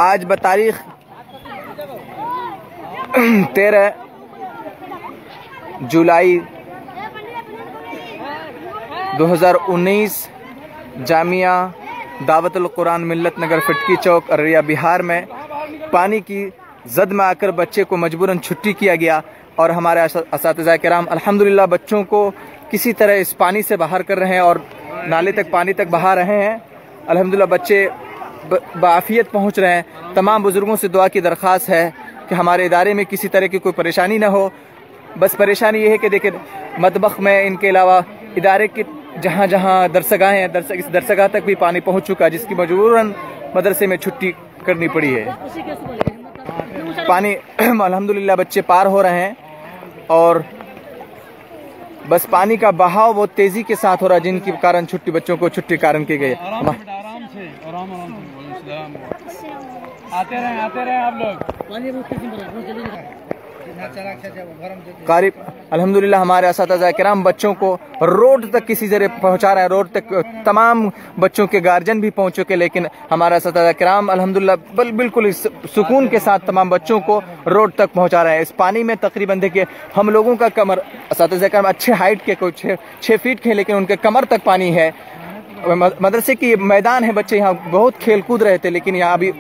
आज बतारीख 13 जुलाई 2019 जामिया दावतुल कुरान मिल्लत नगर फिटकी चौक अररिया बिहार में पानी की जद में आकर बच्चे को मजबूरन छुट्टी किया गया और हमारे असातिज़ा किराम अल्हम्दुलिल्लाह बच्चों को किसी तरह इस पानी से बाहर कर रहे हैं और नाले तक पानी तक बहा रहे हैं। अल्हम्दुलिल्लाह बच्चे बाफियत पहुंच रहे हैं। तमाम बुजुर्गों से दुआ की दरख्वास्त है कि हमारे इदारे में किसी तरह की कोई परेशानी ना हो। बस परेशानी ये है कि देखिए मतबख में इनके अलावा इदारे की जहाँ जहाँ दरसगाहें हैं इस दरसगाह तक भी पानी पहुँच चुका है, जिसकी मजबूरन मदरसे में छुट्टी करनी पड़ी है। पानी अल्हम्दुलिल्लाह बच्चे पार हो रहे हैं और बस पानी का बहाव बहुत तेजी के साथ हो रहा है, जिनके कारण बच्चों को छुट्टी कारण की गई। आते रहे आप लोग। कारिब अल्हम्दुलिल्लाह हमारे असातिज़ा किराम बच्चों को रोड तक किसी जरिए पहुंचा रहे हैं। रोड तक तमाम बच्चों के गार्जियन भी पहुंच चुके, लेकिन हमारा असातिज़ा किराम अल्हम्दुलिल्लाह बिल्कुल इस सुकून के साथ तमाम बच्चों को रोड तक पहुंचा रहे हैं। इस पानी में तकरीबन देखिए हम लोगों का कमर, असातिज़ा किराम अच्छे हाइट के कुछ 6 फीट के, लेकिन उनके कमर तक पानी है। मदरसे की मैदान है, बच्चे यहाँ बहुत खेल कूद रहे थे, लेकिन यहाँ अभी